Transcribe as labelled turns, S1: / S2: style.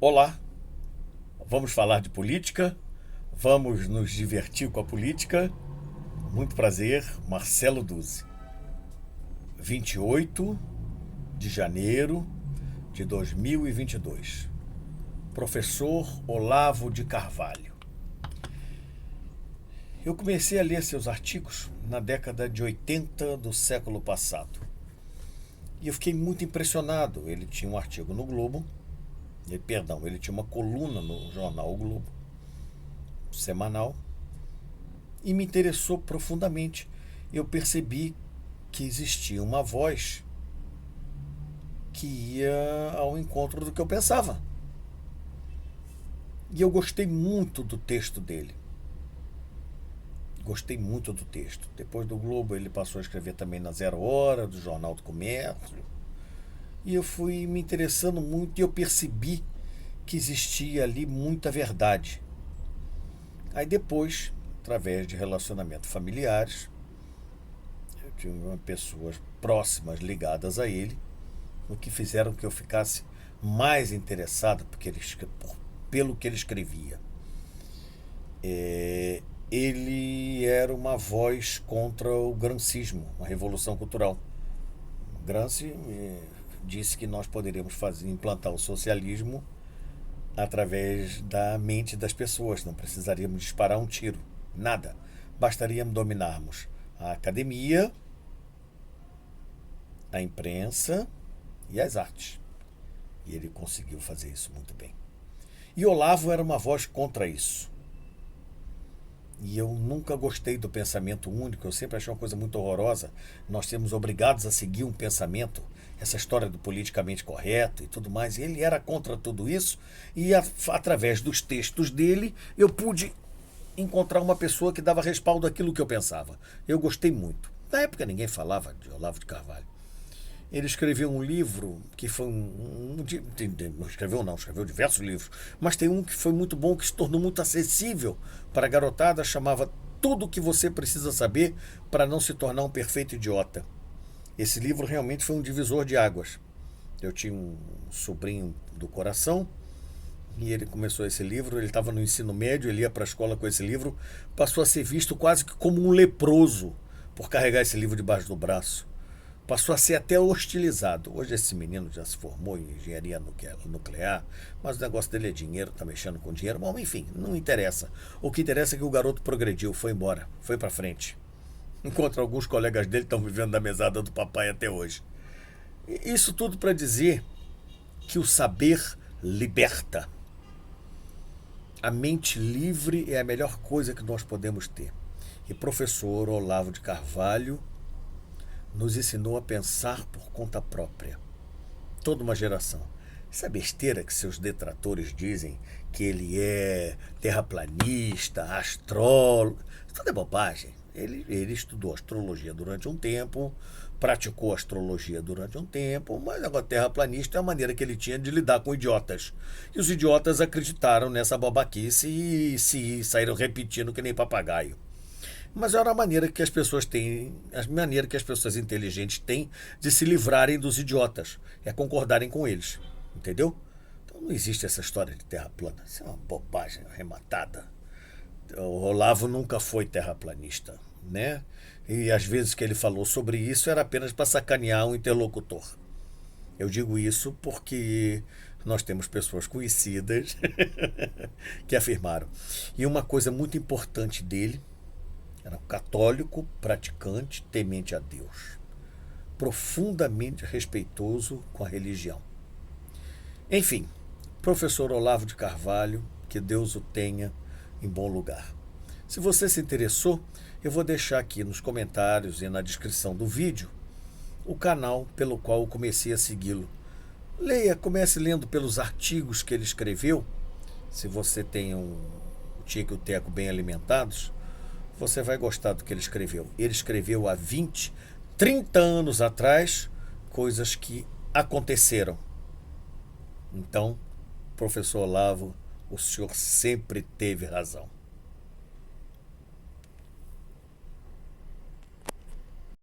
S1: Olá, vamos falar de política, vamos nos divertir com a política. Muito prazer, Marcelo Duzzi. 28 de janeiro de 2022. Professor Olavo de Carvalho. Eu comecei a ler seus artigos na década de 80 do século passado. E eu fiquei muito impressionado. Ele tinha um artigo no Globo, ele tinha uma coluna no jornal O Globo, semanal, e me interessou profundamente. Eu percebi que existia uma voz que ia ao encontro do que eu pensava. E eu gostei muito do texto dele. Gostei muito do texto. Depois do Globo, ele passou a escrever também na Zero Hora, do Jornal do Comércio. E eu fui me interessando muito e eu percebi que existia ali muita verdade. Aí depois, através de relacionamentos familiares, eu tinha pessoas próximas ligadas a ele, o que fizeram que eu ficasse mais interessado pelo que ele escrevia. Ele era uma voz contra o gramscismo, a revolução cultural. Gramsci disse que nós poderíamos implantar o socialismo através da mente das pessoas, não precisaríamos disparar um tiro, nada. Bastaria dominarmos a academia, a imprensa e as artes. E ele conseguiu fazer isso muito bem. E Olavo era uma voz contra isso. E eu nunca gostei do pensamento único, eu sempre achei uma coisa muito horrorosa. Nós sermos obrigados a seguir um pensamento, essa história do politicamente correto e tudo mais. E ele era contra tudo isso, e através dos textos dele eu pude encontrar uma pessoa que dava respaldo àquilo que eu pensava. Eu gostei muito. Na época ninguém falava de Olavo de Carvalho. Ele escreveu um livro que foi escreveu diversos livros, mas tem um que foi muito bom, que se tornou muito acessível para a garotada, chamava Tudo o que você precisa saber para não se tornar um perfeito idiota. Esse livro realmente foi um divisor de águas. Eu tinha um sobrinho do coração e ele começou esse livro, ele estava no ensino médio, ele ia para a escola com esse livro, passou a ser visto quase que como um leproso por carregar esse livro debaixo do braço. Passou a ser até hostilizado. Hoje esse menino já se formou em engenharia nuclear, mas o negócio dele é dinheiro, está mexendo com dinheiro. Bom, enfim, não interessa. O que interessa é que o garoto progrediu, foi embora, foi para frente. Enquanto alguns colegas dele estão vivendo da mesada do papai até hoje. Isso tudo para dizer que o saber liberta. A mente livre é a melhor coisa que nós podemos ter. E professor Olavo de Carvalho nos ensinou a pensar por conta própria. Toda uma geração. Essa besteira que seus detratores dizem que ele é terraplanista, astrólogo, tudo é bobagem. Ele estudou astrologia durante um tempo, praticou astrologia durante um tempo, mas agora terraplanista é a maneira que ele tinha de lidar com idiotas. E os idiotas acreditaram nessa babaquice e se saíram repetindo que nem papagaio. Mas era a maneira que as pessoas têm, a maneira que as pessoas inteligentes têm de se livrarem dos idiotas, é concordarem com eles, entendeu? Então não existe essa história de terra plana, isso é uma bobagem arrematada. O Olavo nunca foi terraplanista, né? E às vezes que ele falou sobre isso era apenas para sacanear um interlocutor. Eu digo isso porque nós temos pessoas conhecidas que afirmaram. E uma coisa muito importante dele: era um católico, praticante, temente a Deus, profundamente respeitoso com a religião. Enfim, professor Olavo de Carvalho, que Deus o tenha em bom lugar. Se você se interessou, eu vou deixar aqui nos comentários e na descrição do vídeo o canal pelo qual eu comecei a segui-lo. Leia, comece lendo pelos artigos que ele escreveu. Se você tem o tico e o teco bem alimentados, você vai gostar do que ele escreveu. Ele escreveu há 20, 30 anos atrás coisas que aconteceram. Então, professor Olavo, o senhor sempre teve razão.